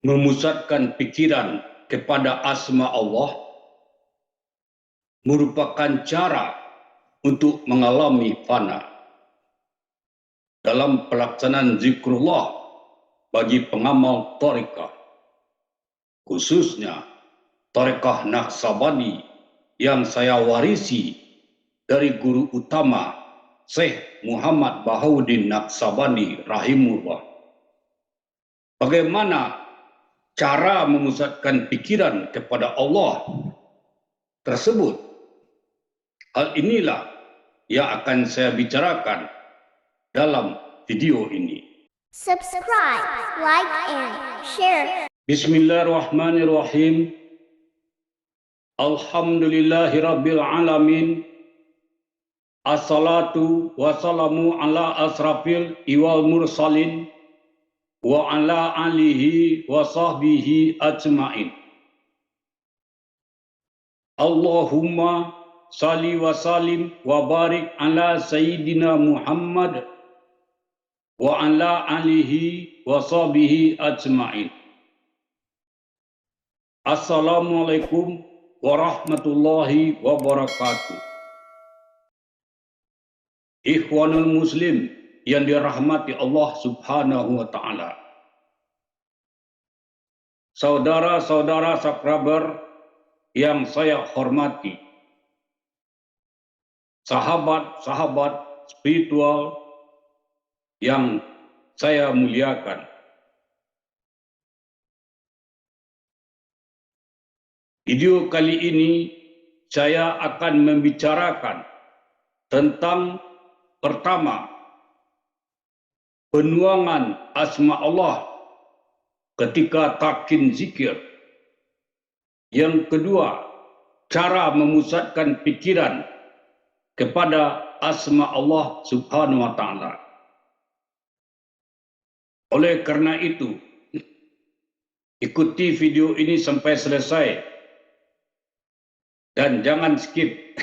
memusatkan pikiran kepada asma Allah merupakan cara untuk mengalami fana. Dalam pelaksanaan zikrullah bagi pengamal tarekah, khususnya tarekah Naqsabandi yang saya warisi dari guru utama Syekh Muhammad Bahauddin Naqsabandi rahimahullah. Bagaimana cara memusatkan pikiran kepada Allah tersebut? Hal inilah yang akan saya bicarakan dalam video ini. Subscribe, like, and share. Bismillahirrahmanirrahim. Alhamdulillahirabbil alamin. Assalatu wassalamu ala asrafil iwal mursalin wa ala alihi wa sahbihi ajma'in. Allahumma salli wa salim wa barik ala sayyidina Muhammad wa ala alihi wa sahbihi ajma'in. Assalamualaikum warahmatullahi wabarakatuh. Ikhwanul Muslim yang dirahmati Allah Subhanahu wa Ta'ala. Saudara-saudara sakraber yang saya hormati, sahabat-sahabat spiritual yang saya muliakan. Video kali ini saya akan membicarakan tentang pertama, penuangan asma Allah ketika talqin zikir. Yang kedua, cara memusatkan pikiran kepada asma Allah Subhanahu wa Ta'ala. Oleh karena itu, ikuti video ini sampai selesai dan jangan skip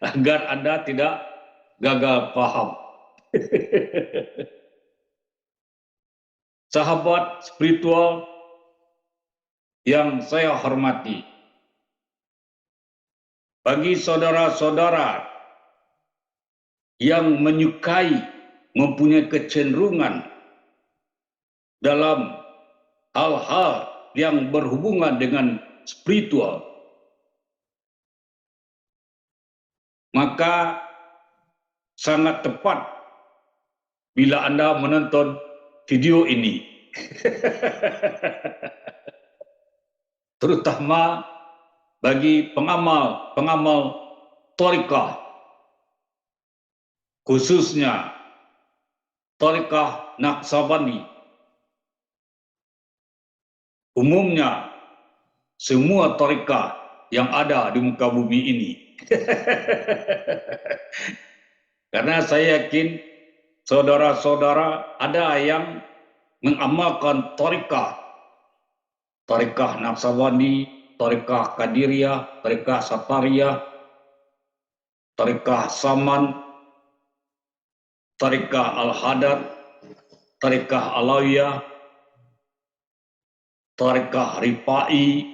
agar Anda tidak gagal paham. Sahabat spiritual yang saya hormati, bagi saudara-saudara yang menyukai, mempunyai kecenderungan dalam hal-hal yang berhubungan dengan spiritual, maka sangat tepat bila Anda menonton video ini. Terutama bagi pengamal tarekah, khususnya tarekah Naqsabandi. Umumnya semua tarekah yang ada di muka bumi ini. Karena saya yakin saudara-saudara ada yang mengamalkan tarekah Naqsabandi, tarekah Qadiriyah, tarekah Satariyah, tarekah Saman, tarekah Al-Hadar, tarekah Alawiyah, tarekah Rifai.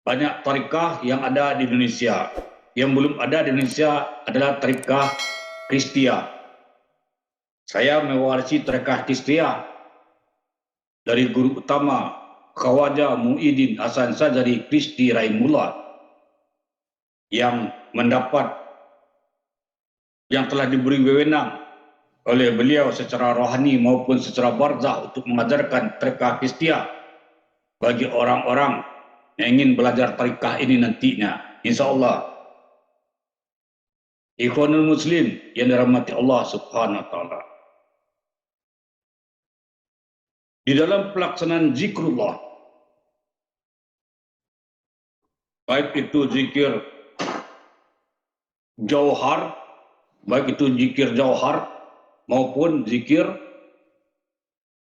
Banyak tarekah yang ada di Indonesia. Yang belum ada di Indonesia adalah tarekah Chistiyah. Saya mewarisi tarekah Chistiyah dari guru utama Khawaja Muhyiddin Hasan Syadzali Chisti rahimahullah, yang telah diberi wewenang oleh beliau secara rohani maupun secara barzah untuk mengajarkan tarekah Chistiyah bagi orang-orang yang ingin belajar tarekah ini nantinya, insyaallah. Ikhwanul Muslim yang dirahmati Allah Subhanahu wa Ta'ala. Di dalam pelaksanaan zikrullah, baik itu zikir jauhar, maupun zikir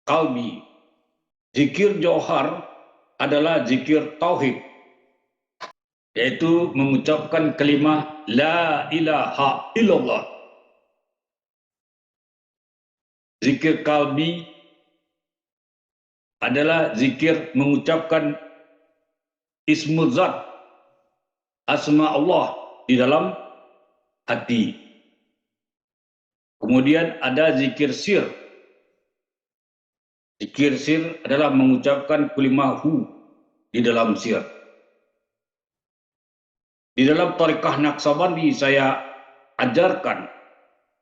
qalbi. Zikir jauhar adalah zikir tauhid, yaitu mengucapkan kalimah la ilaha illallah. Zikir kalbi adalah zikir mengucapkan ismu zat, asma Allah di dalam hati. Kemudian ada zikir sir. Zikir sir adalah mengucapkan kalimah hu di dalam sir. Di dalam Tariqah Naqsabandi saya ajarkan,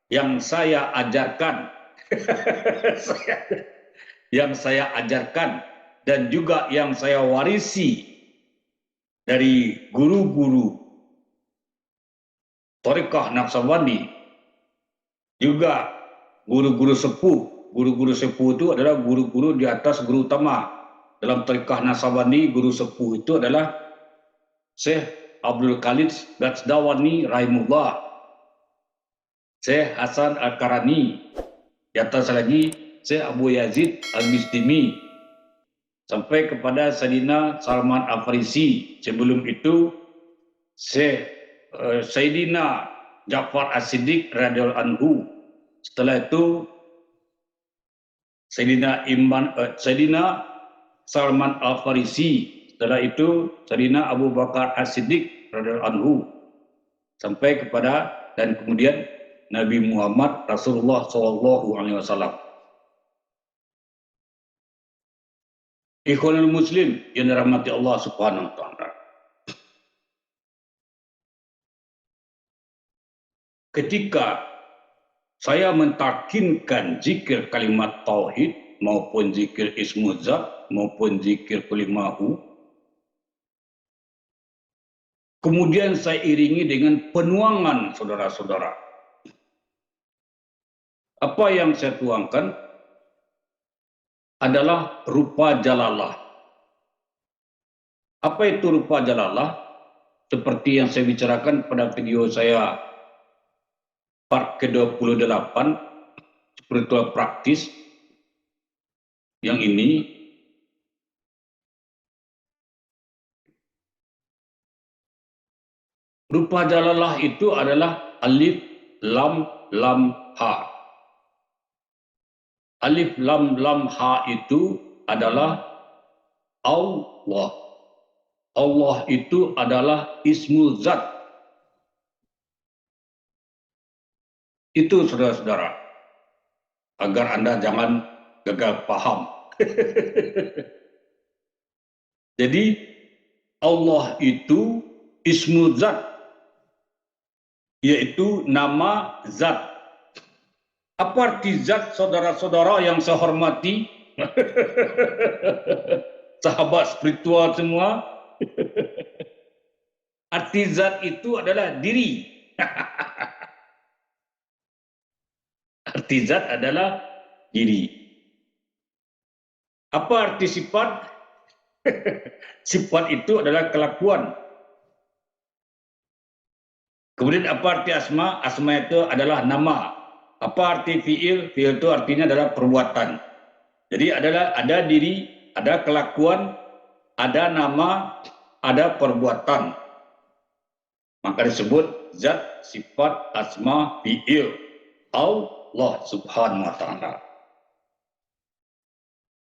yang saya ajarkan, yang saya ajarkan dan juga yang saya warisi dari guru-guru Tariqah Naqsabandi, juga guru-guru sepuh. Guru-guru sepuh itu adalah guru-guru di atas guru utama. Dalam Tariqah Naqsabandi, guru sepuh itu adalah Syekh Abdul Khalid Gatsdawani rahimullah, Syekh Hasan Al-Karani, di atas lagi Syekh Abu Yazid Al-Bistimi, sampai kepada Sayyidina Salman Al-Farisi. Sebelum itu Syekh Sayyidina Ja'far As-Siddiq radhiyallahu anhu. Setelah itu Sayyidina Salman Al-Farisi. Setelah itu Sayyidina Abu Bakar As-Siddiq radhiyallahu anhu, sampai kepada dan kemudian Nabi Muhammad Rasulullah sallallahu alaihi wasallam. Ikhwanul muslim yang dirahmati Allah Subhanahu wa taala. Ketika saya mentalkinkan zikir kalimat tauhid maupun zikir ismu zat maupun zikir kalimahu, kemudian saya iringi dengan penuangan saudara-saudara. Apa yang saya tuangkan adalah rupa jalalah. Apa itu rupa jalalah? Seperti yang saya bicarakan pada video saya part ke-28, spiritual praktis yang ini, rupa jalalah itu adalah alif lam lam ha. Alif lam lam ha itu adalah Allah. Allah itu adalah ismu zat. Itu saudara-saudara, agar Anda jangan gagal paham. Jadi Allah itu ismu zat, yaitu nama zat. Apa arti zat, saudara-saudara yang saya hormati? Sahabat spiritual semua. Arti zat itu adalah diri. Arti zat adalah diri. Apa arti sifat? Sifat itu adalah kelakuan. Kemudian apa arti asma? Asma itu adalah nama. Apa arti fi'il? Fi'il itu artinya adalah perbuatan. Jadi ada diri, ada kelakuan, ada nama, ada perbuatan. Maka disebut zat, sifat, asma, fi'il. Allah Subhanahu wa taala.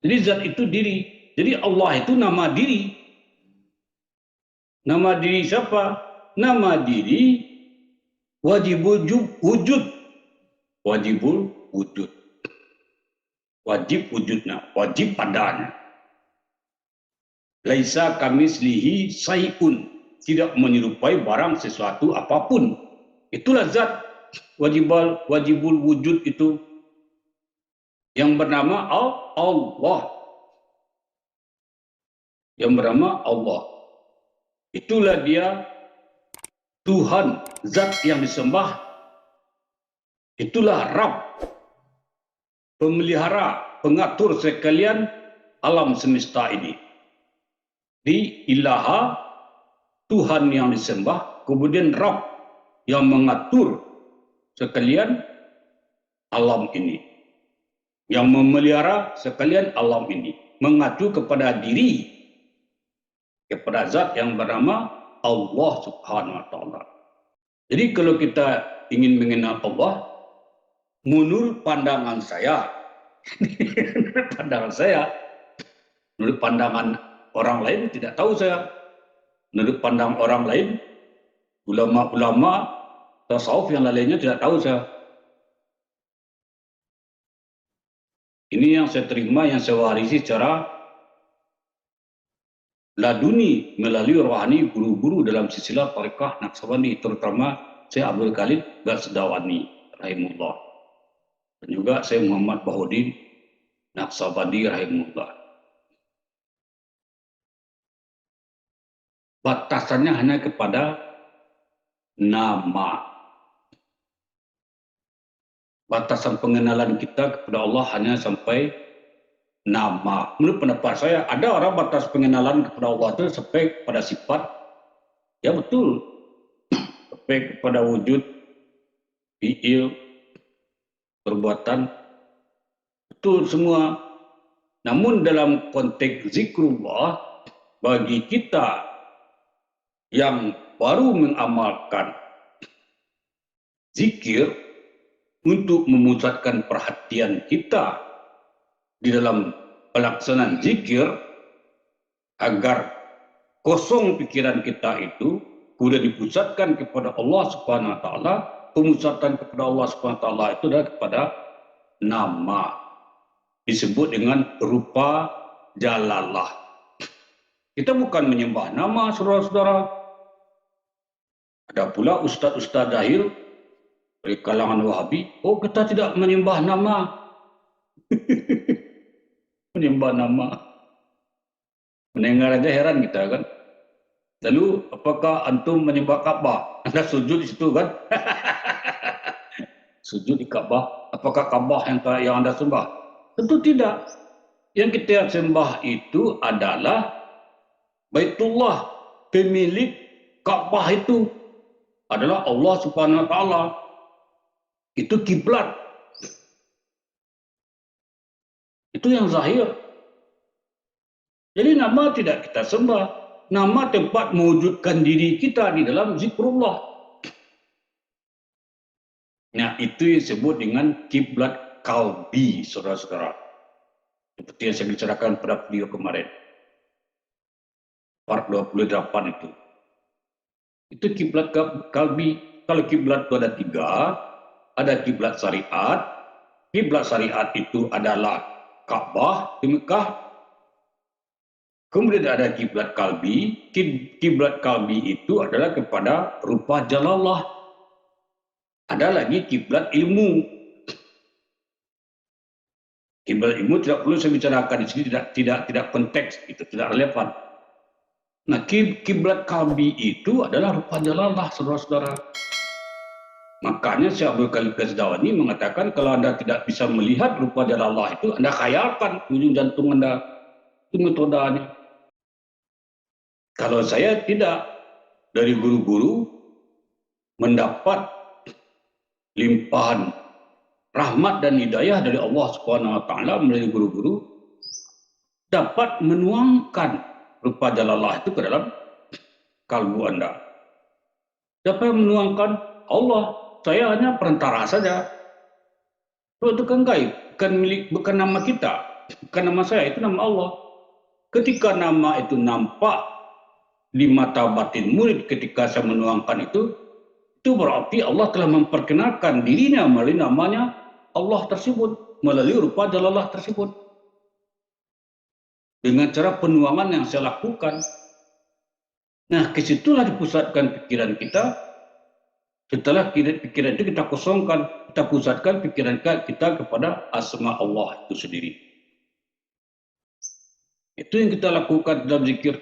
Jadi zat itu diri. Jadi Allah itu nama diri. Nama diri siapa? Nama diri wajibul wujud. Wajibul wujud. Wajib wujudnya, wajib padanya. Laisa kamislihi syai'un. Tidak menyerupai barang sesuatu apapun. Itulah zat. Wajibul wujud itu yang bernama Allah. Yang bernama Allah. Itulah dia Tuhan, zat yang disembah. Itulah Rabb, pemelihara, pengatur sekalian alam semesta ini. Di ilaha, Tuhan yang disembah, kemudian Rabb yang mengatur sekalian alam ini, yang memelihara sekalian alam ini, mengacu kepada diri, kepada zat yang bernama Allah Subhanahu wa taala. Jadi kalau kita ingin mengenal Allah, menurut pandangan saya, menurut pandangan saya, menurut pandangan orang lain tidak tahu saya. Menurut pandangan orang lain, ulama-ulama tasawuf yang lainnya tidak tahu saya. Ini yang saya terima, yang saya warisi secara laduni melalui rohani guru-guru dalam silsilah Tariqah Naqsabandi, terutama Syekh Abdul Khalid Basdawani rahimahullah, dan juga Syekh Muhammad Bahudin Naqsabandi rahimahullah. Batasannya hanya kepada nama. Batasan pengenalan kita kepada Allah hanya sampai nama. Menurut pendapat saya, ada orang batas pengenalan kepada Allah itu sampai pada sifat. Ya betul. Sampai kepada wujud, fi'il, perbuatan. Betul semua. Namun dalam konteks zikrullah, bagi kita yang baru mengamalkan zikir, untuk memusatkan perhatian kita di dalam pelaksanaan zikir agar kosong pikiran kita itu sudah dipusatkan kepada Allah Subhanahu wa taala. Pemusatan kepada Allah Subhanahu wa taala itu adalah kepada nama, disebut dengan rupa jalalah. Kita bukan menyembah nama, saudara-saudara. Ada pula ustaz-ustaz dahil dari kalangan Wahabi, oh kita tidak menyembah nama. Menyembah nama. Mendengar aja heran kita kan. Lalu apakah antum menyembah Ka'bah? Anda sujud di situ kan? Sujud di Ka'bah. Apakah Ka'bah yang Anda sembah? Tentu tidak. Yang kita sembah itu adalah Baitullah. Pemilik Ka'bah itu adalah Allah Subhanahu wa taala. Itu kiblat. Itu yang zahir. Jadi nama tidak kita sembah. Nama tempat mewujudkan diri kita di dalam zikrullah. Nah, itu yang disebut dengan kiblat kalbi, saudara-saudara. Seperti yang saya bicarakan pada video kemarin. Part 28 itu. Itu kiblat kalbi. Kalau kiblat itu ada 3. Ada kiblat syariat. Kiblat syariat itu adalah Ka'bah di Mekah. Kemudian ada kiblat kalbi. Kiblat kalbi itu adalah kepada rupa jalallah. Ada lagi kiblat ilmu. Kiblat ilmu tidak perlu saya bicarakan di sini, tidak konteks, itu tidak relevan. Nah, kiblat kalbi itu adalah rupa jalallah, saudara-saudara. Makanya Syekh Abdul Khalid Basdawani mengatakan kalau Anda tidak bisa melihat rupa jalallah itu, Anda khayalkan ujung jantung Anda. Itu metodenya. Kalau saya tidak, dari guru-guru mendapat limpahan rahmat dan hidayah dari Allah Subhanahu wa taala melalui guru-guru, dapat menuangkan rupa jalallah itu ke dalam kalbu Anda. Dapat menuangkan Allah. Saya hanya perantara saja. Itu kan gaib, bukan nama kita, bukan nama saya, itu nama Allah. Ketika nama itu nampak di mata batin murid ketika saya menuangkan itu berarti Allah telah memperkenalkan dirinya melalui namanya Allah tersebut, melalui rupa jalallah tersebut. Dengan cara penuangan yang saya lakukan. Nah, kesitulah dipusatkan pikiran kita. Setelah pikiran itu kita kosongkan, kita pusatkan pikiran kita kepada asma Allah itu sendiri. Itu yang kita lakukan dalam zikir.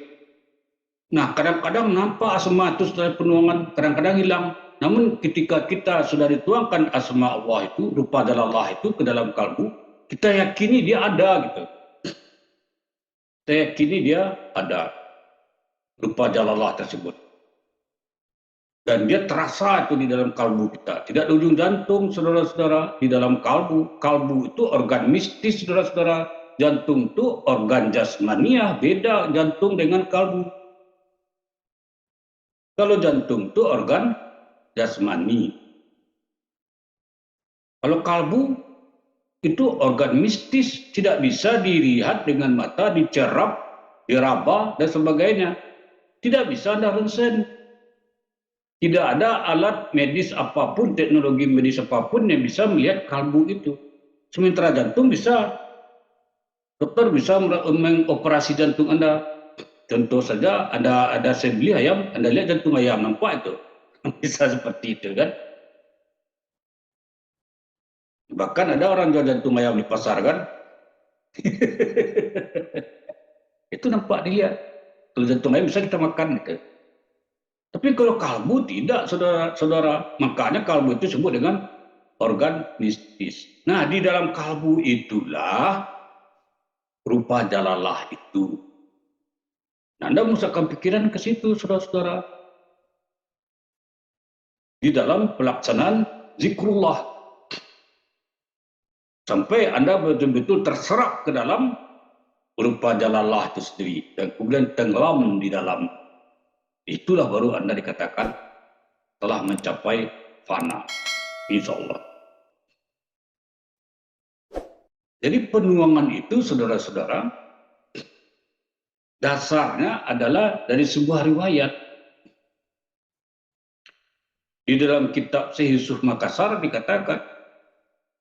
Nah, kadang-kadang nampak asma itu setelah penuangan, kadang-kadang hilang. Namun ketika kita sudah dituangkan asma Allah itu, rupa jalallah itu ke dalam kalbu, kita yakini dia ada gitu. Kita yakini dia ada rupa jalallah tersebut. Dan dia terasa itu di dalam kalbu kita. Tidak di ujung jantung, saudara-saudara. Di dalam kalbu. Kalbu itu organ mistis, saudara-saudara. Jantung itu organ jasmaniah. Beda jantung dengan kalbu. Kalau jantung itu organ jasmani. Kalau kalbu itu organ mistis, tidak bisa dilihat dengan mata, dicerap, diraba, dan sebagainya. Tidak bisa Anda ronsen. Tidak ada alat medis apapun, teknologi medis apapun yang bisa melihat kalbu itu. Sementara jantung bisa, dokter bisa mengoperasi jantung Anda. Contoh saja, ada saya beli ayam, Anda lihat jantung ayam, nampak itu. Bisa seperti itu kan. Bahkan ada orang jual jantung ayam di pasar kan. Itu nampak dilihat. Kalau jantung ayam bisa kita makan gitu. Tapi kalau kalbu tidak, saudara-saudara. Makanya kalbu itu disebut dengan organ mistis. Nah, di dalam kalbu itulah rupa jalalah itu. Nah, Anda musahkan pikiran ke situ, saudara-saudara. Di dalam pelaksanaan zikrullah. Sampai Anda betul-betul terserap ke dalam rupa jalalah itu sendiri. Dan kemudian tenggelam di dalam. Itulah baru Anda dikatakan telah mencapai fana. Insya Allah. Jadi penuangan itu, saudara-saudara, dasarnya adalah dari sebuah riwayat. Di dalam kitab Sahih Yusuf Makassar dikatakan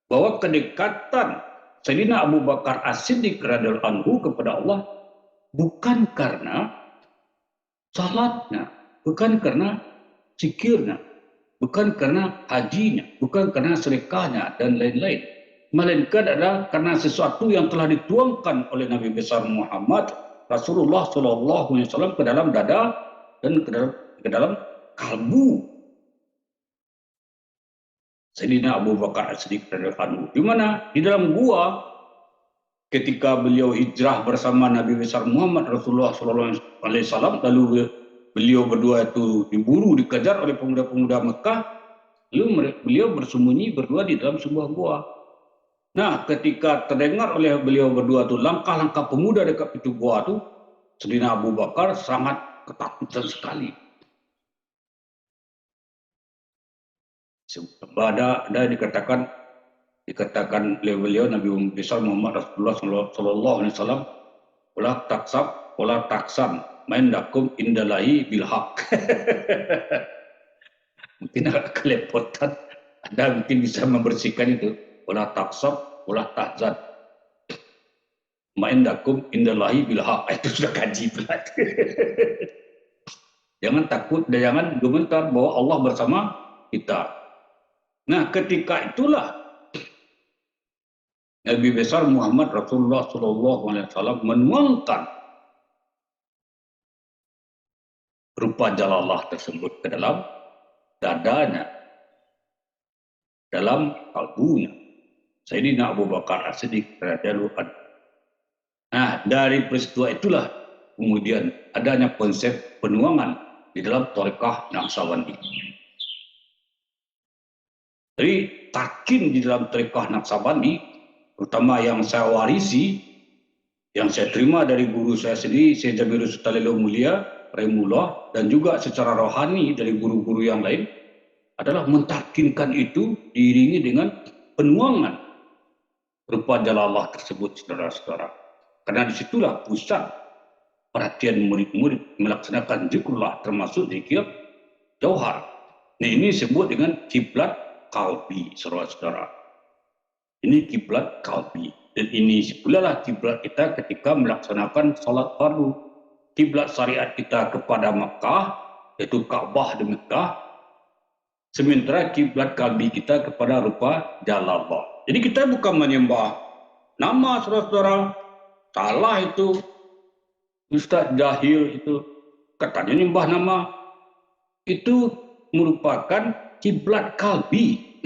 bahwa kedekatan Sayyidina Abu Bakar As-Siddiq radhiyallahu anhu kepada Allah bukan karena salatnya, bukan karena zikirnya, bukan karena hajinya, bukan karena sedekahnya dan lain-lain, melainkan adalah karena sesuatu yang telah dituangkan oleh Nabi besar Muhammad Rasulullah SAW ke dalam dada dan ke dalam kalbu Sayyidina Abu Bakar As-Siddiq radhiyallahu anhu. Di mana? Di dalam gua ketika beliau hijrah bersama Nabi besar Muhammad Rasulullah SAW, lalu beliau berdua itu diburu, dikejar oleh pemuda-pemuda Mekah, lalu beliau bersembunyi berdua di dalam sebuah gua. Nah, ketika terdengar oleh beliau berdua itu langkah-langkah pemuda dekat pintu gua itu, Sayyidina Abu Bakar sangat ketakutan sekali. Ada dikatakan oleh beliau Nabi besar Muhammad Rasulullah Sallallahu Alaihi Wasallam, "Wala taksam, main dakum indalahi bilhaq." Mungkin agak kelepotan. Anda mungkin bisa membersihkan itu. Wala taksam, wala tahzan, main dakum indalahi bilhaq. Itu sudah kaji pula. Jangan takut dan jangan gemetar bahwa Allah bersama kita. Nah, ketika itulah Nabi besar Muhammad Rasulullah SAW menuangkan rupa jalalah tersebut ke dalam dadanya, dalam kalbunya. Sayyidina Abu Bakar As-Siddiq radhiyallahu anhu. Nah, dari peristiwa itulah kemudian adanya konsep penuangan di dalam Thariqah Naqsabandi. Jadi takin di dalam Thariqah Naqsabandi, terutama yang saya warisi, yang saya terima dari guru saya sendiri, Syekh Jabir Sutalilo Mulia, Rahimullah, dan juga secara rohani dari guru-guru yang lain, adalah mentakinkan itu diiringi dengan penuangan rupa jalalah tersebut, saudara-saudara. Karena disitulah pusat perhatian murid-murid melaksanakan zikrullah, termasuk zikir jauhar. Nah, ini disebut dengan kiblat kalbi, saudara-saudara. Ini kiblat kalbi. Dan ini pula lah kiblat kita ketika melaksanakan salat fardu. Kiblat syariat kita kepada Makkah, yaitu Ka'bah di Makkah. Sementara kiblat kalbi kita kepada rupa jalallah. Jadi kita bukan menyembah nama, saudara-saudara. Salah itu. Ustaz jahil itu katanya nyembah nama. Itu merupakan kiblat kalbi.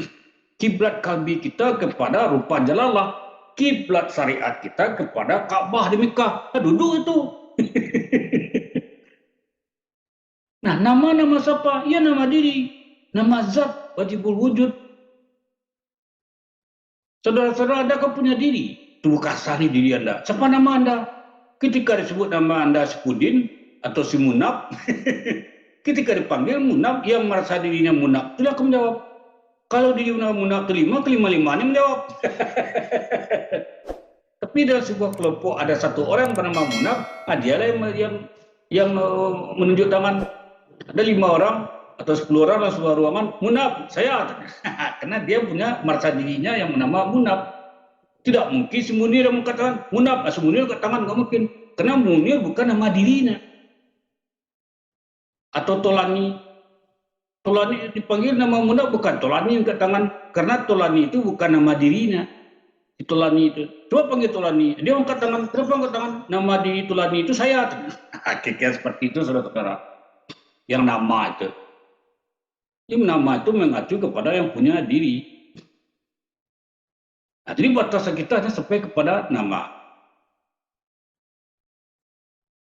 Kiblat kalbi kita kepada rupa jalalah. Kiblat syariat kita kepada Ka'bah di Mekah. Duduk itu. Nah, nama-nama siapa? Ya, nama diri. Nama zat wajibul wujud. Saudara-saudara, Anda kan punya diri. Tubuh kasari diri Anda. Siapa nama Anda? Ketika disebut nama Anda Sipudin atau si Munab, ketika dipanggil Munab, yang merasa dirinya Munab, tidak akan menjawab. Kalau di munaf kelima-limanya menjawab. Tapi dalam sebuah kelompok ada satu orang yang bernama munaf, dialah yang menunjuk tangan. Ada 5 orang atau 10 orang dalam sebuah ruangan, munaf, saya. Karena dia punya merasa dirinya yang bernama munaf. Tidak mungkin si Munir yang mengatakan munaf, si Munir angkat tangan, nggak mungkin. Karena Munir bukan nama dirinya. Atau Tolani. Tolani dipanggil nama munaf, bukan Tolani angkat tangan. Karena Tolani itu bukan nama dirinya. Tolani itu. Coba panggil Tolani. Dia angkat tangan. Kenapa angkat tangan? Nama di Tolani itu saya. Kira-kira seperti itu, saudara-saudara. Yang nama itu. Yang nama itu mengacu kepada yang punya diri. Nah, jadi batasan kita hanya sampai kepada nama.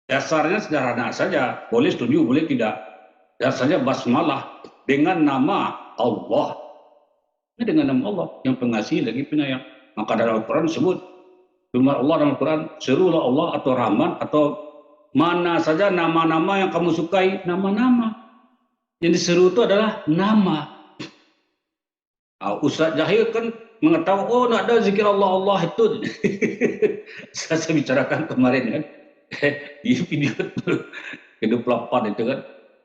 Dasarnya sederhana saja. Boleh setuju, boleh tidak. Dasarnya basmalah dengan nama Allah. Ini dengan nama Allah yang pengasih lagi penyayang. Maka dalam Al-Quran disebut firman Allah dalam Al-Quran, serulah Allah atau Rahman atau mana saja nama-nama yang kamu sukai, nama-nama. Yang diseru itu adalah nama. Ustaz Jahil kan mengetahui, oh nak ada zikir Allah itu. Saya bicarakan kemarin kan di video ke-28 itu kan,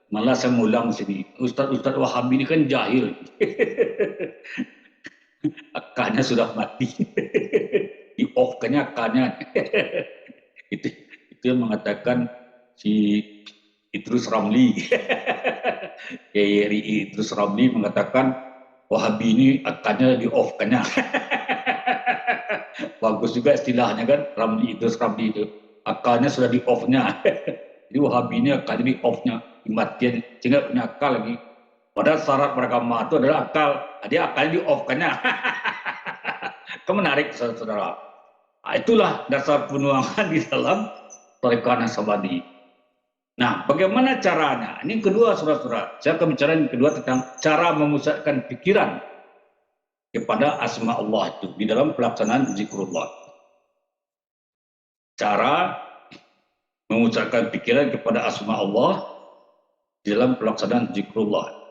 malah saya ulang sini. Ustaz Wahabi ini kan jahil. Akalnya sudah mati. Di off-kannya akalnya. itu yang mengatakan si Idrus Ramli. Idrus Ramli mengatakan Wahabi ini akalnya di off-kannya. Bagus juga istilahnya kan, Idrus Ramli itu. Akalnya sudah di off-nya. Jadi Wahabi ini akalnya di off-nya, dimatikan, sehingga punya akal lagi. Padahal syarat beragama itu adalah akal. Dia akalnya di off-kannya. Itu menarik, saudara-saudara. Nah, itulah dasar penuangan di dalam Thariqah Naqsabandi. Nah, bagaimana caranya? Ini yang kedua, saudara-saudara. Saya akan bicara yang kedua tentang cara memusatkan pikiran kepada asma Allah itu di dalam pelaksanaan zikrullah. Cara memusatkan pikiran kepada asma Allah di dalam pelaksanaan zikrullah.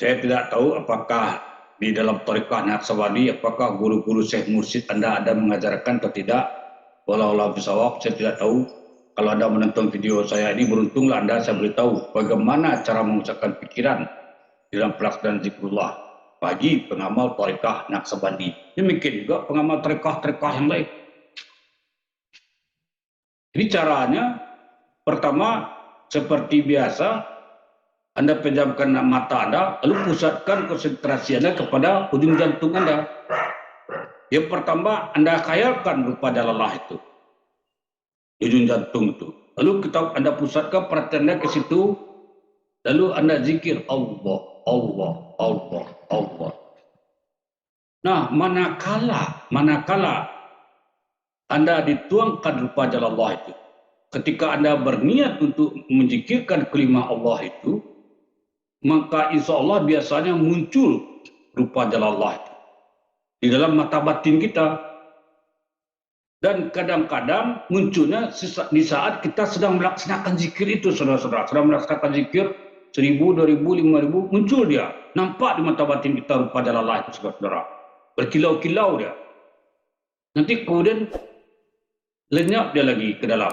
Saya tidak tahu apakah di dalam Thariqah Naqsabandi, apakah guru-guru Syekh Mursyid Anda ada mengajarkan atau tidak. Walau bisawab, saya tidak tahu. Kalau Anda menonton video saya ini, beruntunglah Anda, saya beritahu bagaimana cara mengucapkan pikiran dalam pelaksanaan zikrullah bagi pengamal Thariqah Naqsabandi. Demikian juga pengamal Thariqah yang lain. Jadi caranya, pertama seperti biasa, Anda pejamkan mata Anda, lalu pusatkan konsentrasi Anda kepada ujung jantung Anda. Yang pertama, Anda khayalkan rupa jalalah itu, ujung jantung itu. Lalu Anda pusatkan perhatian Anda ke situ, lalu Anda zikir Allah, Allah, Allah, Allah. Nah, manakala Anda dituangkan rupa jalallah itu, ketika Anda berniat untuk menzikirkan kelima Allah itu, maka insya Allah biasanya muncul rupa jalallah itu di dalam mata batin kita. Dan kadang-kadang munculnya di saat kita sedang melaksanakan zikir itu, saudara-saudara. Sedang melaksanakan zikir 1000, 2000, 5000, muncul dia. Nampak di mata batin kita rupa jalallah itu, saudara-saudara. Berkilau-kilau dia. Nanti kemudian lenyap dia lagi ke dalam.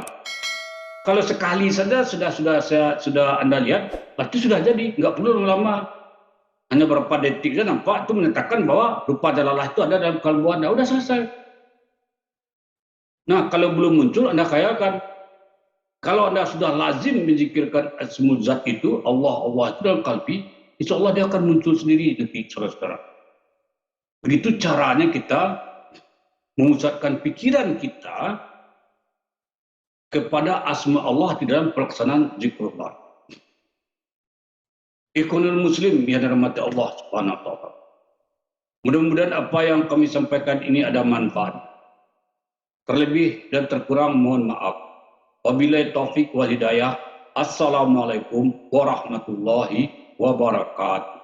Kalau sekali saja sudah Anda lihat, berarti sudah jadi, nggak perlu lama. Hanya beberapa detik saja nampak itu menyatakan bahwa rupa jalalah itu ada dalam kalbu Anda. Udah selesai. Nah, kalau belum muncul, Anda khayalkan. Kalau Anda sudah lazim menzikirkan asmul zat itu, Allah itu dalam kalbi, insya Allah dia akan muncul sendiri nanti, saudara-saudara. Begitu caranya kita memusatkan pikiran kita kepada asma Allah di dalam pelaksanaan zikrullah. Ikhwanul muslim yang dirahmati Allah Subhanahu wa taala. Mudah-mudahan apa yang kami sampaikan ini ada manfaat. Terlebih dan terkurang mohon maaf. Wabillahi taufik wal hidayah. Assalamualaikum warahmatullahi wabarakatuh.